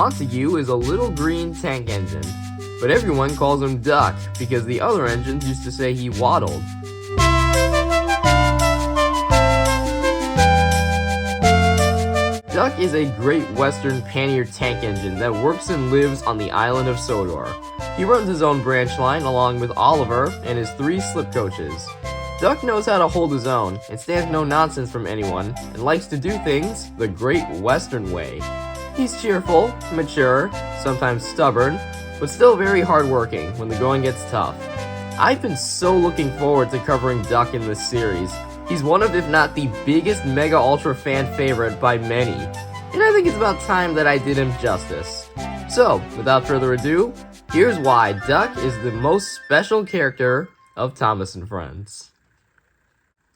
Montague is a little green tank engine, but everyone calls him Duck because the other engines used to say he waddled. Duck is a Great Western Pannier tank engine that works and lives on the island of Sodor. He runs his own branch line along with Oliver and his 3 slip coaches. Duck knows how to hold his own and stands no nonsense from anyone and likes to do things the Great Western way. He's cheerful, mature, sometimes stubborn, but still very hardworking when the going gets tough. I've been so looking forward to covering Duck in this series. He's one of, if not the biggest Mega Ultra fan favorite by many, and I think it's about time that I did him justice. So, without further ado, here's why Duck is the most special character of Thomas and Friends.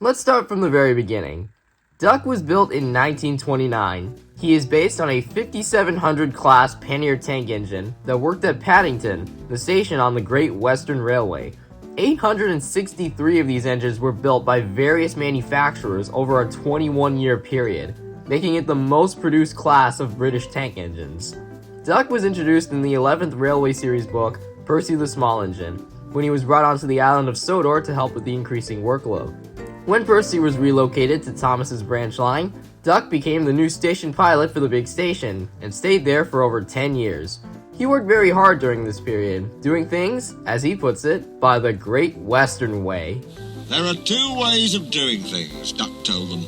Let's start from the very beginning. Duck was built in 1929. He is based on a 5700 class Pannier tank engine that worked at Paddington, the station on the Great Western Railway. 863 of these engines were built by various manufacturers over a 21-year period, making it the most produced class of British tank engines. Duck was introduced in the 11th Railway Series book, Percy the Small Engine, when he was brought onto the island of Sodor to help with the increasing workload. When Percy was relocated to Thomas's branch line, Duck became the new station pilot for the big station, and stayed there for over 10 years. He worked very hard during this period, doing things, as he puts it, by the Great Western way. There are 2 ways of doing things, Duck told them.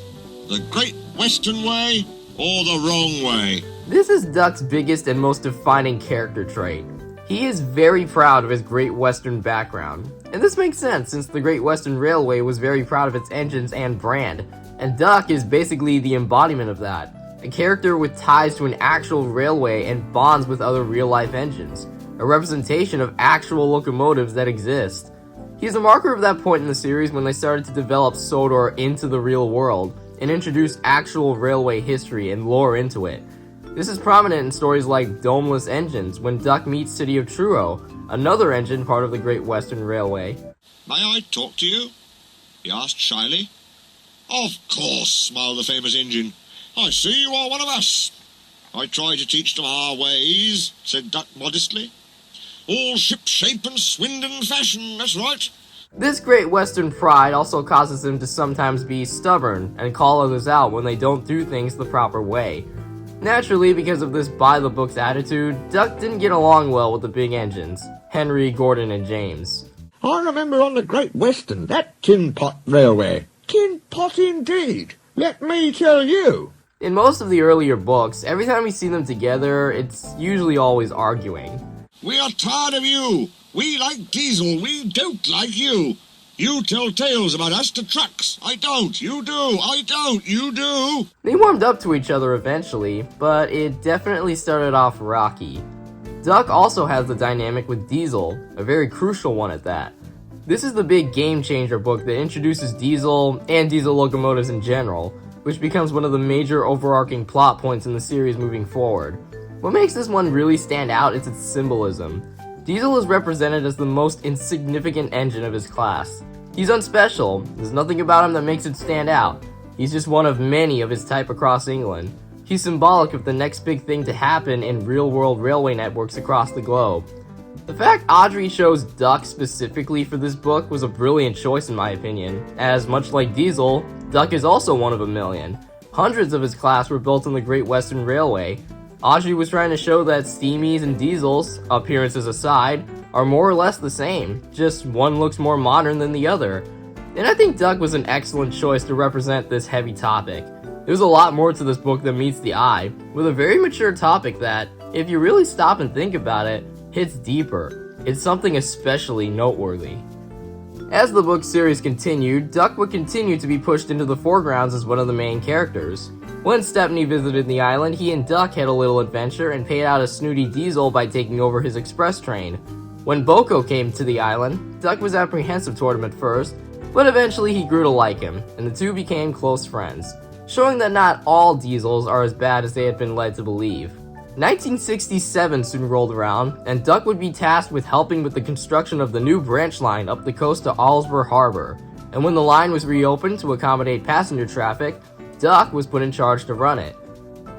The Great Western way, or the wrong way. This is Duck's biggest and most defining character trait. He is very proud of his Great Western background, and this makes sense since the Great Western Railway was very proud of its engines and brand, and Duck is basically the embodiment of that. A character with ties to an actual railway and bonds with other real-life engines, a representation of actual locomotives that exist. He's a marker of that point in the series when they started to develop Sodor into the real world, and introduce actual railway history and lore into it. This is prominent in stories like Domeless Engines, when Duck meets City of Truro, another engine part of the Great Western Railway. May I talk to you? He asked shyly. Of course, smiled the famous engine. I see you are one of us. I try to teach them our ways, said Duck modestly. All ship-shape and Swindon fashion, that's right. This Great Western pride also causes him to sometimes be stubborn and call others out when they don't do things the proper way. Naturally, because of this by-the-books attitude, Duck didn't get along well with the big engines, Henry, Gordon, and James. I remember on the Great Western, that tin pot railway. Tin pot indeed, let me tell you. In most of the earlier books, every time we see them together, it's usually always arguing. We are tired of you. We like diesel. We don't like you. You tell tales about us to trucks. I don't. You do. I don't. You do. They warmed up to each other eventually, but it definitely started off rocky. Duck also has the dynamic with Diesel, a very crucial one at that. This is the big Game Changer book that introduces Diesel and diesel locomotives in general, which becomes one of the major overarching plot points in the series moving forward. What makes this one really stand out is its symbolism. Diesel is represented as the most insignificant engine of his class. He's unspecial, there's nothing about him that makes it stand out. He's just one of many of his type across England. He's symbolic of the next big thing to happen in real-world railway networks across the globe. The fact Audrey chose Duck specifically for this book was a brilliant choice in my opinion, as much like Diesel, Duck is also one of a million. Hundreds of his class were built on the Great Western Railway. Audrey was trying to show that Steamies and Diesels, appearances aside, are more or less the same, just one looks more modern than the other. And I think Duck was an excellent choice to represent this heavy topic. There's a lot more to this book than meets the eye, with a very mature topic that, if you really stop and think about it, hits deeper. It's something especially noteworthy. As the book series continued, Duck would continue to be pushed into the foregrounds as one of the main characters. When Stepney visited the island, he and Duck had a little adventure and paid out a snooty Diesel by taking over his express train. When Boko came to the island, Duck was apprehensive toward him at first, but eventually he grew to like him, and the two became close friends, showing that not all Diesels are as bad as they had been led to believe. 1967 soon rolled around, and Duck would be tasked with helping with the construction of the new branch line up the coast to Alsborough Harbor, and when the line was reopened to accommodate passenger traffic, Duck was put in charge to run it.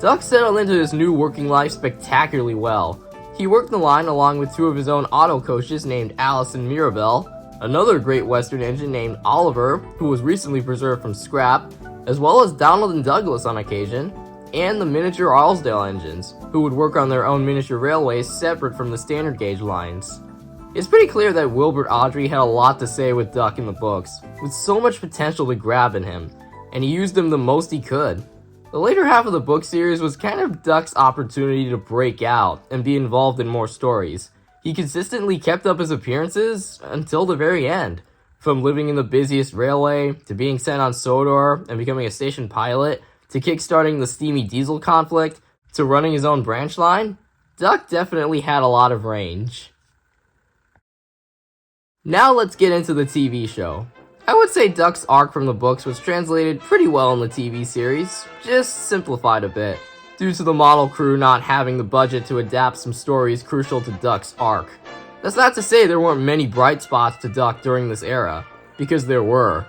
Duck settled into his new working life spectacularly well. He worked the line along with two of his own auto coaches named Alice and Mirabelle, another Great Western engine named Oliver, who was recently preserved from scrap, as well as Donald and Douglas on occasion, and the miniature Arlesdale engines, who would work on their own miniature railways separate from the standard gauge lines. It's pretty clear that Wilbert Awdry had a lot to say with Duck in the books, with so much potential to grab in him, and he used him the most he could. The later half of the book series was kind of Duck's opportunity to break out and be involved in more stories. He consistently kept up his appearances until the very end. From living in the busiest railway, to being sent on Sodor and becoming a station pilot, to kickstarting the steamy diesel conflict, to running his own branch line, Duck definitely had a lot of range. Now let's get into the TV show. I would say Duck's arc from the books was translated pretty well in the TV series, just simplified a bit, due to the model crew not having the budget to adapt some stories crucial to Duck's arc. That's not to say there weren't many bright spots to Duck during this era, because there were.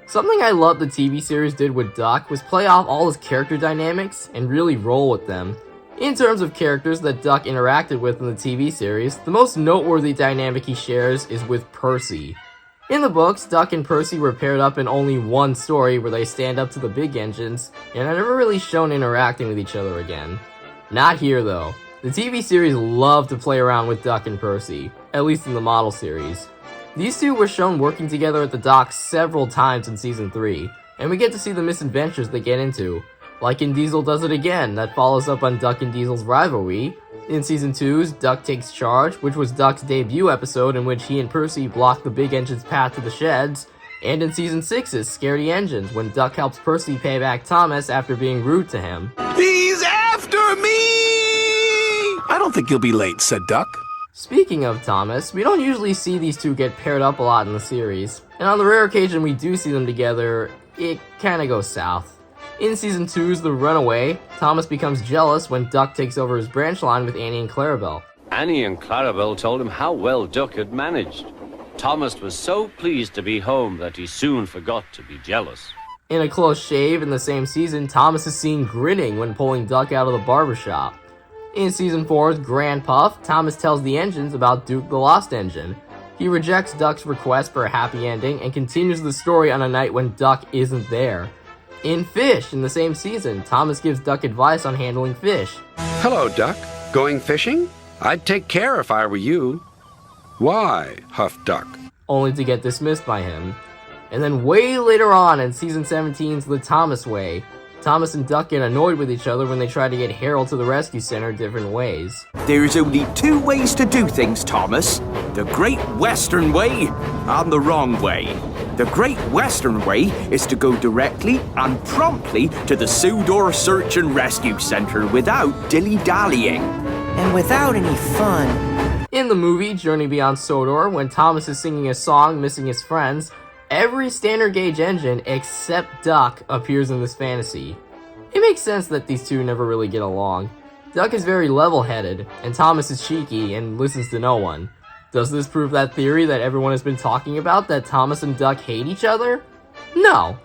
Something I loved the TV series did with Duck was play off all his character dynamics and really roll with them. In terms of characters that Duck interacted with in the TV series, the most noteworthy dynamic he shares is with Percy. In the books, Duck and Percy were paired up in only one story where they stand up to the big engines, and are never really shown interacting with each other again. Not here though. The TV series loved to play around with Duck and Percy, at least in the model series. These two were shown working together at the docks several times in Season 3, and we get to see the misadventures they get into. Like in Diesel Does It Again, that follows up on Duck and Diesel's rivalry. In Season 2's Duck Takes Charge, which was Duck's debut episode in which he and Percy blocked the big engine's path to the sheds. And in Season 6's Scaredy Engines, when Duck helps Percy pay back Thomas after being rude to him. He's after me! I don't think you'll be late, said Duck. Speaking of Thomas, we don't usually see these two get paired up a lot in the series, and on the rare occasion we do see them together, it kinda goes south. In Season 2's The Runaway, Thomas becomes jealous when Duck takes over his branch line with Annie and Clarabelle. Annie and Clarabelle told him how well Duck had managed. Thomas was so pleased to be home that he soon forgot to be jealous. In A Close Shave in the same season, Thomas is seen grinning when pulling Duck out of the barbershop. In Season 4's Grand Puff, Thomas tells the engines about Duke the Lost Engine. He rejects Duck's request for a happy ending and continues the story on a night when Duck isn't there. In Fish, in the same season, Thomas gives Duck advice on handling fish. Hello, Duck. Going fishing? I'd take care if I were you. Why? Huffed Duck. Only to get dismissed by him. And then way later on in Season 17's The Thomas Way, Thomas and Duck get annoyed with each other when they try to get Harold to the rescue center different ways. There's only two ways to do things, Thomas. The Great Western Way and the wrong way. The Great Western Way is to go directly and promptly to the Sodor Search and Rescue Center without dilly-dallying. And without any fun. In the movie Journey Beyond Sodor, when Thomas is singing a song missing his friends, every standard gauge engine except Duck appears in this fantasy. It makes sense that these two never really get along. Duck is very level-headed, and Thomas is cheeky and listens to no one. Does this prove that theory that everyone has been talking about, that Thomas and Duck hate each other? No.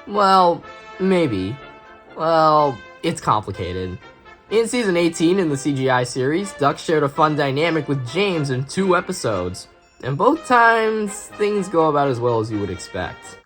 Well, maybe. Well, it's complicated. In Season 18 in the CGI series, Duck shared a fun dynamic with James in 2 episodes. And both times, things go about as well as you would expect.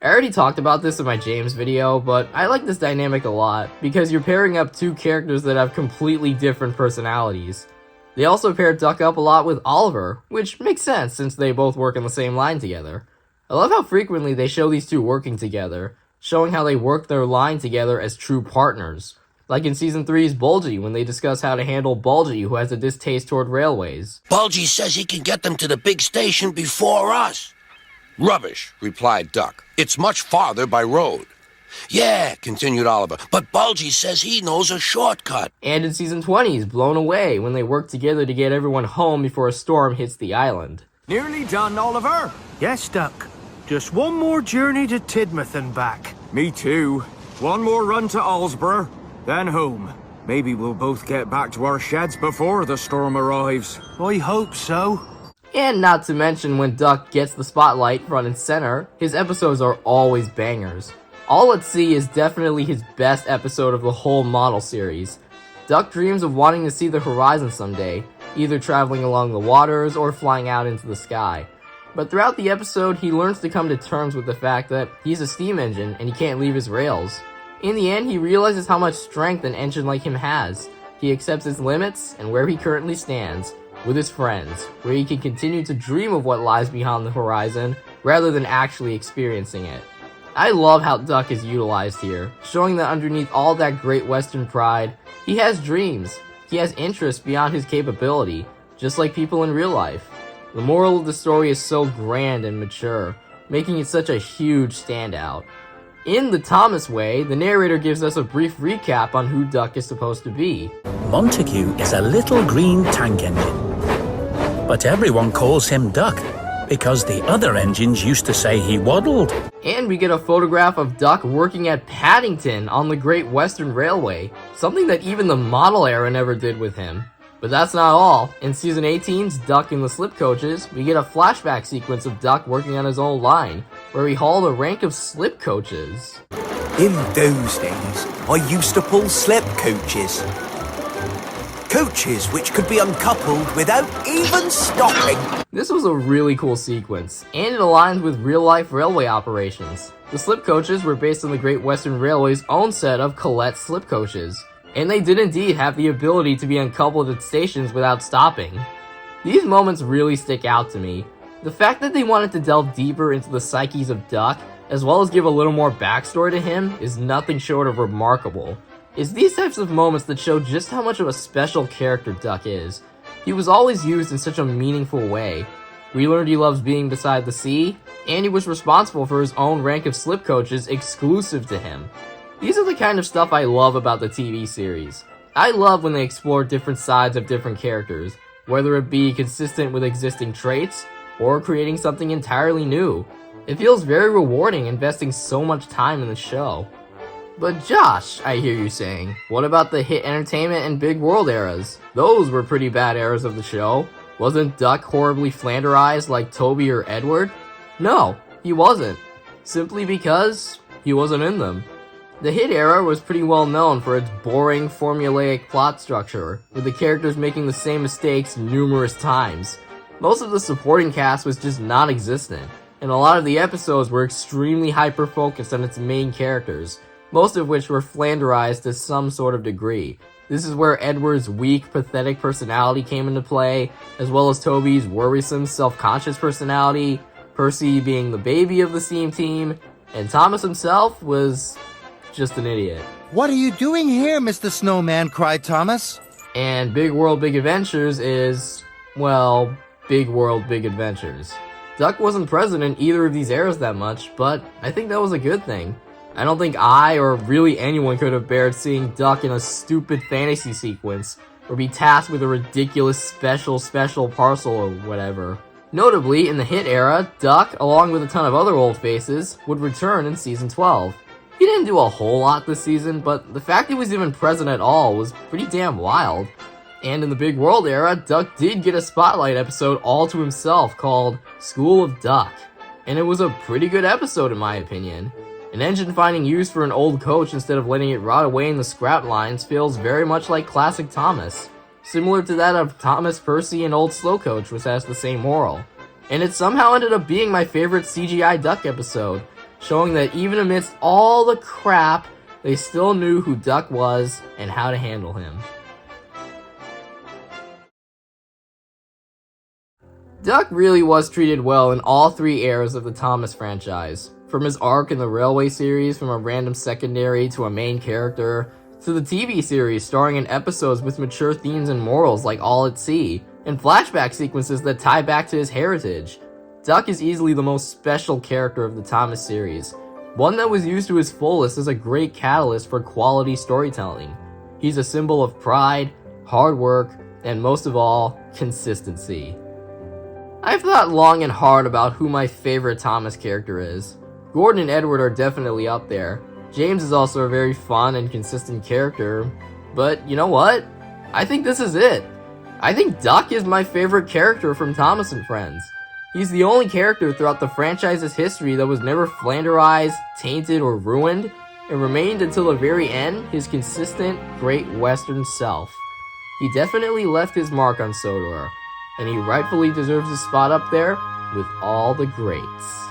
I already talked about this in my James video, but I like this dynamic a lot, because you're pairing up two characters that have completely different personalities. They also paired Duck up a lot with Oliver, which makes sense since they both work on the same line together. I love how frequently they show these two working together, showing how they work their line together as true partners. Like in Season 3's Bulgy, when they discuss how to handle Bulgy, who has a distaste toward railways. Bulgy says he can get them to the big station before us. Rubbish, replied Duck. It's much farther by road. Yeah, continued Oliver, but Bulgy says he knows a shortcut. And in Season 20's Blown Away, when they work together to get everyone home before a storm hits the island. Nearly done, Oliver? Yes, Duck. Just one more journey to Tidmouth and back. Me too. One more run to Alsborough, then home. Maybe we'll both get back to our sheds before the storm arrives. I hope so. And not to mention, when Duck gets the spotlight front and center, his episodes are always bangers. All at Sea is definitely his best episode of the whole model series. Duck dreams of wanting to see the horizon someday, either traveling along the waters or flying out into the sky. But throughout the episode, he learns to come to terms with the fact that he's a steam engine and he can't leave his rails. In the end, he realizes how much strength an engine like him has. He accepts his limits and where he currently stands, with his friends, where he can continue to dream of what lies beyond the horizon, rather than actually experiencing it. I love how Duck is utilized here, showing that underneath all that great Western pride, he has dreams. He has interests beyond his capability, just like people in real life. The moral of the story is so grand and mature, making it such a huge standout. In the Thomas way, the narrator gives us a brief recap on who Duck is supposed to be. Montague is a little green tank engine, but everyone calls him Duck, because the other engines used to say he waddled. And we get a photograph of Duck working at Paddington on the Great Western Railway, something that even the model era never did with him. But that's not all. In Season 18's Duck in the Slip Coaches, we get a flashback sequence of Duck working on his own line, where he hauled a rank of slip coaches. In those days, I used to pull slip coaches. Coaches which could be uncoupled without even stopping. This was a really cool sequence, and it aligns with real-life railway operations. The slip coaches were based on the Great Western Railway's own set of Colette slip coaches, and they did indeed have the ability to be uncoupled at stations without stopping. These moments really stick out to me. The fact that they wanted to delve deeper into the psyches of Duck, as well as give a little more backstory to him, is nothing short of remarkable. It's these types of moments that show just how much of a special character Duck is. He was always used in such a meaningful way. We learned he loves being beside the sea, and he was responsible for his own rank of slip coaches exclusive to him. These are the kind of stuff I love about the TV series. I love when they explore different sides of different characters, whether it be consistent with existing traits, or creating something entirely new. It feels very rewarding investing so much time in the show. But Josh, I hear you saying, what about the Hit Entertainment and Big World eras? Those were pretty bad eras of the show. Wasn't Duck horribly Flanderized like Toby or Edward? No, he wasn't. Simply because he wasn't in them. The Hit era was pretty well known for its boring, formulaic plot structure, with the characters making the same mistakes numerous times. Most of the supporting cast was just non-existent, and a lot of the episodes were extremely hyper-focused on its main characters, most of which were Flanderized to some sort of degree. This is where Edward's weak, pathetic personality came into play, as well as Toby's worrisome, self-conscious personality, Percy being the baby of the steam team, and Thomas himself was just an idiot. What are you doing here, Mr. Snowman? Cried Thomas. And Big World Big Adventures is, well, Big World Big Adventures. Duck wasn't present in either of these eras that much, but I think that was a good thing. I don't think I, or really anyone, could have bared seeing Duck in a stupid fantasy sequence, or be tasked with a ridiculous special parcel or whatever. Notably, in the Hit era, Duck, along with a ton of other old faces, would return in Season 12. He didn't do a whole lot this season, but the fact he was even present at all was pretty damn wild. And in the Big World era, Duck did get a spotlight episode all to himself called School of Duck, and it was a pretty good episode in my opinion. An engine finding use for an old coach instead of letting it rot away in the scrap lines feels very much like classic Thomas, similar to that of Thomas Percy and Old Slow Coach, which has the same moral. And it somehow ended up being my favorite CGI Duck episode, showing that even amidst all the crap, they still knew who Duck was and how to handle him. Duck really was treated well in all three eras of the Thomas franchise. From his arc in the Railway series, from a random secondary to a main character, to the TV series starring in episodes with mature themes and morals like All at Sea, and flashback sequences that tie back to his heritage. Duck is easily the most special character of the Thomas series, one that was used to his fullest as a great catalyst for quality storytelling. He's a symbol of pride, hard work, and most of all, consistency. I've thought long and hard about who my favorite Thomas character is. Gordon and Edward are definitely up there. James is also a very fun and consistent character, but you know what? I think this is it. I think Duck is my favorite character from Thomas and Friends. He's the only character throughout the franchise's history that was never flanderized, tainted, or ruined, and remained until the very end his consistent, great Western self. He definitely left his mark on Sodor, and he rightfully deserves a spot up there with all the greats.